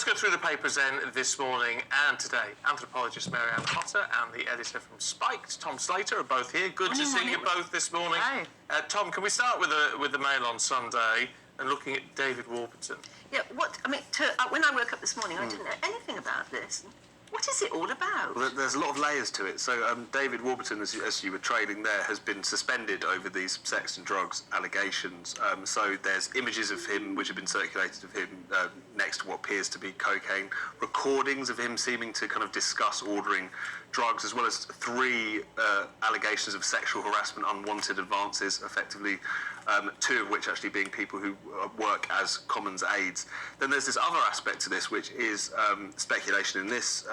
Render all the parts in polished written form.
go through the papers then this morning and today. Anthropologist Mary Ann Potter and the editor from Spiked, Tom Slater, are both here. Good to see you both this morning. Hi. Tom, can we start with the Mail on Sunday and looking at David Warburton? Yeah, when I woke up this morning, I didn't know anything about this. What is it all about? Well, there's a lot of layers to it. So David Warburton, as you were trailing there, has been suspended over these sex and drugs allegations. So there's images of him which have been circulated of him next to what appears to be cocaine, recordings of him seeming to kind of discuss ordering drugs, as well as 3 allegations of sexual harassment, unwanted advances, effectively 2 of which actually being people who work as commons aides. Then there's this other aspect to this, which is speculation in this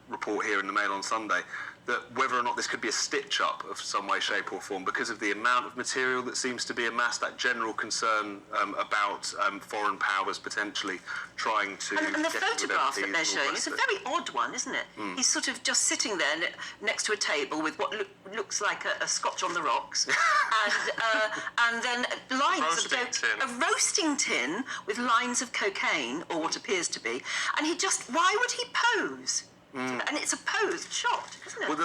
report here in the Mail on Sunday, that whether or not this could be a stitch-up of some way, shape or form, because of the amount of material that seems to be amassed, that general concern about foreign powers potentially trying to... And the photograph that they're showing is a very odd one, isn't it? He's sort of just sitting there next to a table with what looks like a scotch on the rocks, and then lines of a roasting tin with lines of cocaine, or what appears to be, and why would he pose? And it's a posed shot, isn't it? Well,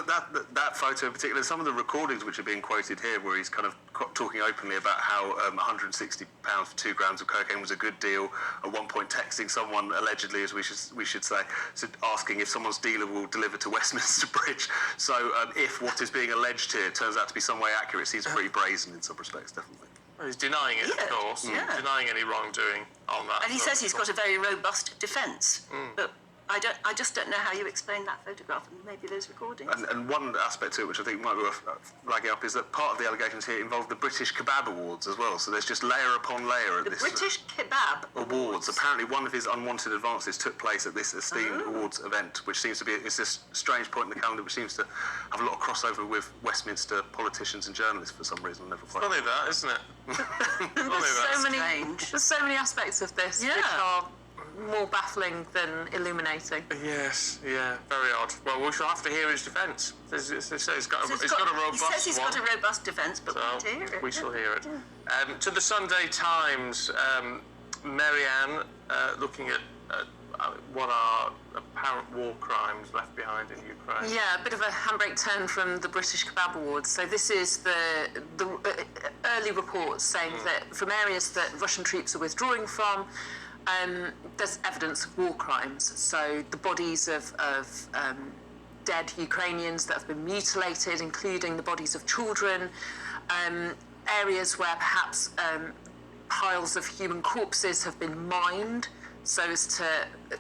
that photo in particular, some of the recordings which are being quoted here, where he's kind of talking openly about how £160 for 2 grams of cocaine was a good deal. At one point, texting someone allegedly, as we should say, asking if someone's dealer will deliver to Westminster Bridge. So, if what is being alleged here turns out to be some way accurate, it seems pretty brazen in some respects, definitely. Well, he's denying it, of course, denying any wrongdoing on that. And he says he's got a very robust defence, but I just don't know how you explain that photograph and maybe those recordings. And one aspect to it, which I think might be worth flagging up, is that part of the allegations here involve the British Kebab Awards as well. So there's just layer upon layer of this. The British Kebab Awards. Apparently, one of his unwanted advances took place at this esteemed awards event, which seems to be it's this strange point in the calendar, which seems to have a lot of crossover with Westminster politicians and journalists for some reason. Never quite. Funny that, isn't it? There's so many aspects of this which are more baffling than illuminating. Yes, yeah, very odd. Well, we shall have to hear his defence. He says he's got a robust one. He says he's got a robust defence, but we shall hear it. To the Sunday Times, Mary Ann, looking at what are apparent war crimes left behind in Ukraine. Yeah, a bit of a handbrake turn from the British Kebab Awards. So this is the early reports saying that from areas that Russian troops are withdrawing from, there's evidence of war crimes. So the bodies of dead Ukrainians that have been mutilated, including the bodies of children, areas where perhaps piles of human corpses have been mined so as to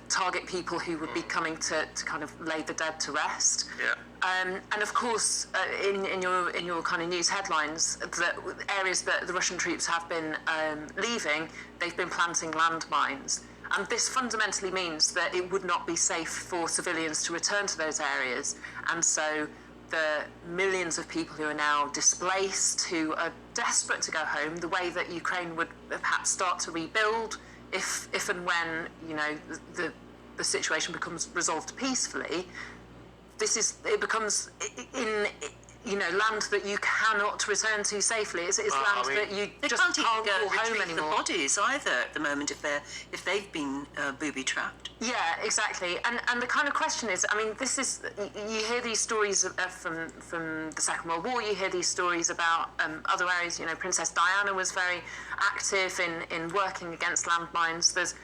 target people who would be coming to kind of lay the dead to rest. Yeah. And of course, in your kind of news headlines, the areas that the Russian troops have been leaving, they've been planting landmines. And this fundamentally means that it would not be safe for civilians to return to those areas. And so the millions of people who are now displaced, who are desperate to go home, the way that Ukraine would perhaps start to rebuild if and when, you know, the situation becomes resolved peacefully, it becomes land that you cannot return to safely. It's land that you just can't go call home retrieve anymore. The bodies either at the moment if they've been booby trapped. Yeah, exactly. And the kind of question is, I mean, you hear these stories from the Second World War. You hear these stories about other areas. You know, Princess Diana was very active in working against landmines. There's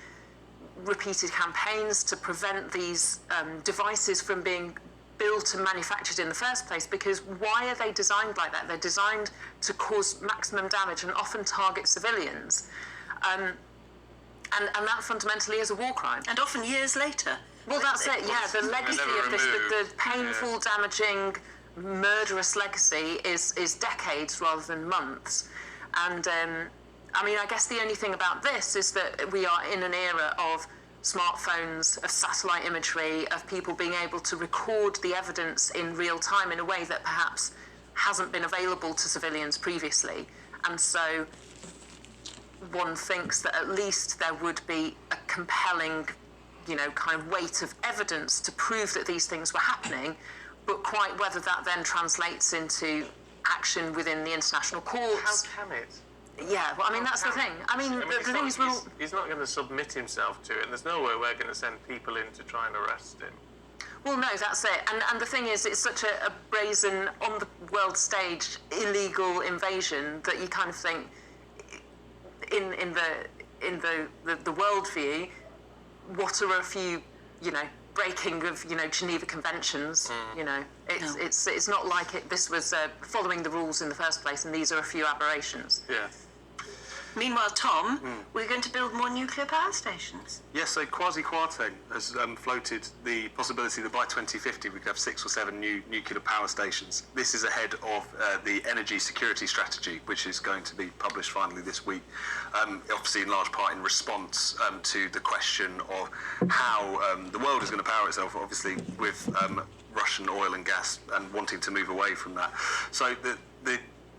repeated campaigns to prevent these devices from being built and manufactured in the first place, because why are they designed like that? They're designed to cause maximum damage and often target civilians. And that fundamentally is a war crime. And often years later. Well, that's it, yeah. The legacy of this, the painful, damaging, murderous legacy is decades rather than months. And, I mean, I guess the only thing about this is that we are in an era of smartphones, of satellite imagery, of people being able to record the evidence in real time in a way that perhaps hasn't been available to civilians previously. And so one thinks that at least there would be a compelling, kind of weight of evidence to prove that these things were happening, but quite whether that then translates into action within the international courts. How can it? Yeah, well, I mean, that's the thing. I mean, the thing is, he's not going to submit himself to it, and there's no way we're going to send people in to try and arrest him. well, no, that's it. And the thing is, it's such a brazen, on the world stage, illegal invasion that you kind of think, in the world view, what are a few, breaking of, Geneva Conventions, it's not like this was following the rules in the first place, and these are a few aberrations. Yeah. Meanwhile, Tom, we're going to build more nuclear power stations. Yes, so Kwasi Kwarteng has floated the possibility that by 2050 we could have 6 or 7 new nuclear power stations. This is ahead of the energy security strategy, which is going to be published finally this week, obviously in large part in response to the question of how the world is going to power itself, obviously with Russian oil and gas and wanting to move away from that. So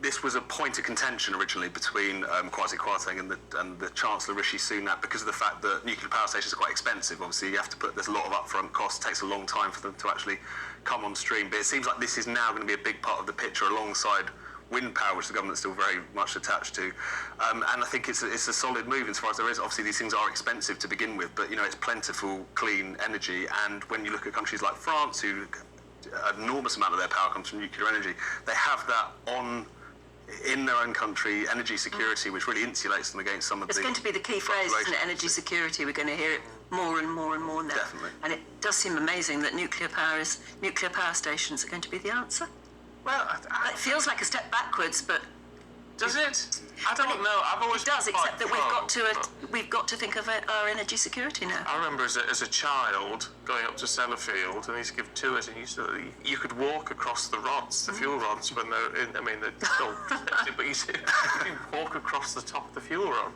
this was a point of contention originally between Kwasi Kwarteng and the Chancellor Rishi Sunak, because of the fact that nuclear power stations are quite expensive. Obviously, there's a lot of upfront costs. It takes a long time for them to actually come on stream. But it seems like this is now going to be a big part of the picture alongside wind power, which the government's still very much attached to. And I think it's a solid move as far as there is. Obviously, these things are expensive to begin with, but it's plentiful, clean energy. And when you look at countries like France, who an enormous amount of their power comes from nuclear energy, they have that in their own country, energy security, which really insulates them against some of It's going to be the key phrase, isn't it? Energy security. We're going to hear it more and more and more now. Definitely. And it does seem amazing that nuclear power stations are going to be the answer. Well, It feels like a step backwards, but does it? I don't know. I've always it does, been quite except that we've got to think of our energy security now. I remember as a child going up to Sellafield, and they used to give tours, and you could walk across the rods, the fuel rods, when they're in. I mean, they're still expensive, but you could walk across the top of the fuel rods.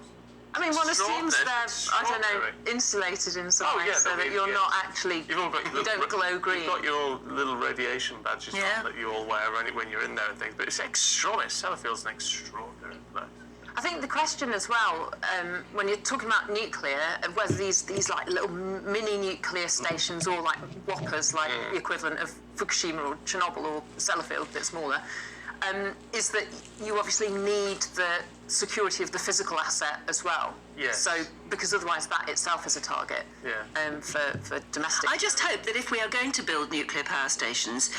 I mean, one assumes they're insulated in some way, so that you're not actually, you don't glow green. You've got your little radiation badges on that you all wear when you're in there and things, but it's extraordinary. Sellafield's an extraordinary place. I think the question as well, when you're talking about nuclear, whether these like little mini nuclear stations or like whoppers, like the equivalent of Fukushima or Chernobyl or Sellafield, a bit smaller, is that you obviously need the security of the physical asset as well. Yes. So, because otherwise that itself is a target for domestic. I just hope that if we are going to build nuclear power stations,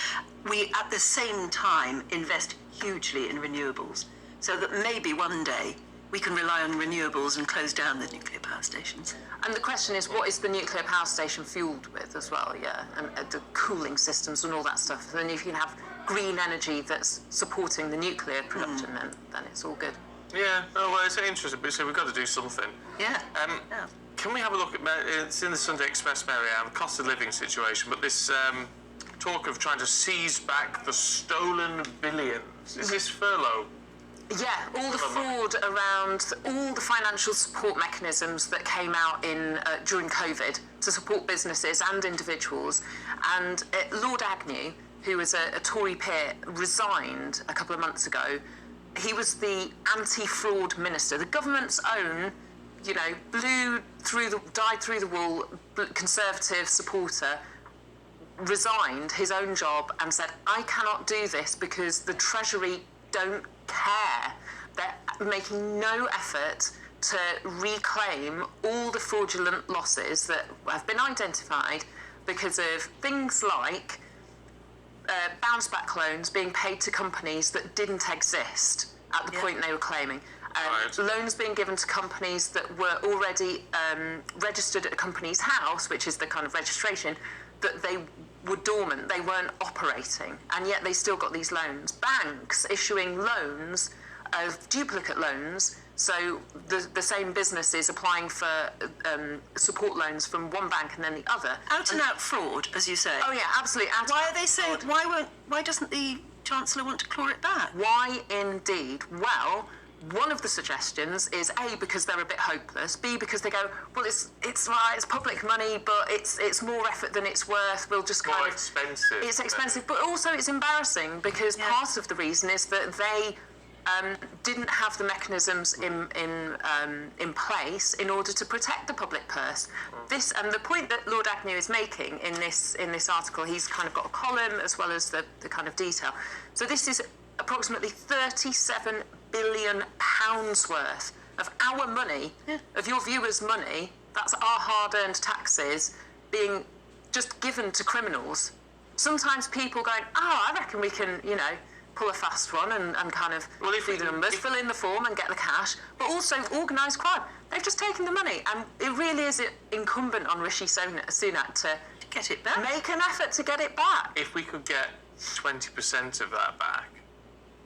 we at the same time invest hugely in renewables, so that maybe one day we can rely on renewables and close down the nuclear power stations. And the question is, what is the nuclear power station fueled with as well? Yeah, and the cooling systems and all that stuff. Then if you can have green energy that's supporting the nuclear production, then it's all good. Yeah, well, it's interesting, but so we've got to do something. Yeah. Can we have a look at, it's in the Sunday Express, Mary-Anne, cost of living situation, but this talk of trying to seize back the stolen billions. Is this furlough? Yeah, all the fraud around all the financial support mechanisms that came out during COVID to support businesses and individuals. And Lord Agnew, who was a Tory peer, resigned a couple of months ago. He was the anti-fraud minister, the government's own, died through the wall, Conservative supporter, resigned his own job and said, I cannot do this because the Treasury don't care. They're making no effort to reclaim all the fraudulent losses that have been identified because of things like bounce back loans being paid to companies that didn't exist at the point they were claiming. Loans being given to companies that were already registered at a company's house, which is the kind of registration, that they were dormant, they weren't operating, and yet they still got these loans. Banks issuing loans, duplicate loans, so the same businesses applying for support loans from one bank and then the other. Out and out fraud, as you say. Oh yeah, absolutely. Why are they saying? Why doesn't the Chancellor want to claw it back? Why indeed? Well, one of the suggestions is A, because they're a bit hopeless. B, because they go, well, it's public money, but it's more effort than it's worth. We'll just kind more of expensive. It's expensive, but also it's embarrassing because part of the reason is that they didn't have the mechanisms in place in order to protect the public purse. This and the point that Lord Agnew is making in this article, he's kind of got a column as well as the kind of detail. So this is approximately £37 billion worth of our money, of your viewers' money. That's our hard-earned taxes being just given to criminals. Sometimes people going, I reckon we can, pull a fast one and kind of do the numbers, fill in the form and get the cash, but also organised crime. They've just taken the money, and it really is incumbent on Rishi Sunak to get it back. Make an effort to get it back. If we could get 20% of that back,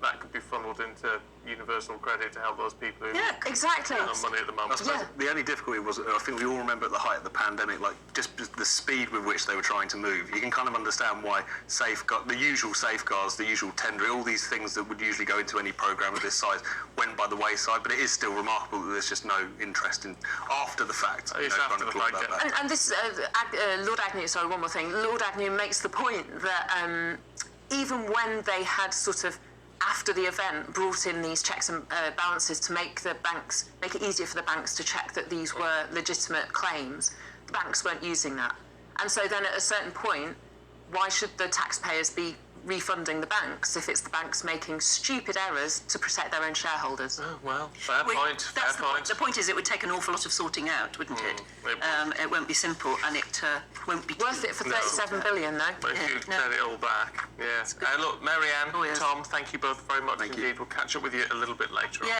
that could be funneled into universal credit to help those people who exactly have money at the moment. I suppose the only difficulty was, I think we all remember at the height of the pandemic, like just the speed with which they were trying to move. You can kind of understand why the usual safeguards, the usual tendering, all these things that would usually go into any programme of this size went by the wayside. But it is still remarkable that there's just no interest in after the fact. After the fact, and this Lord Agnew. Sorry, one more thing. Lord Agnew makes the point that even when they had sort of, after the event, brought in these checks and balances to make it easier for the banks to check that these were legitimate claims, the banks weren't using that. And so then at a certain point, why should the taxpayers be refunding the banks if it's the banks making stupid errors to protect their own shareholders? Oh, well, fair point. The point is, it would take an awful lot of sorting out, wouldn't it? It won't be simple, and it won't be worth it for 37 billion, though. But if you get it all back, look, Marianne, Tom, thank you both very much indeed. We'll catch up with you a little bit later on.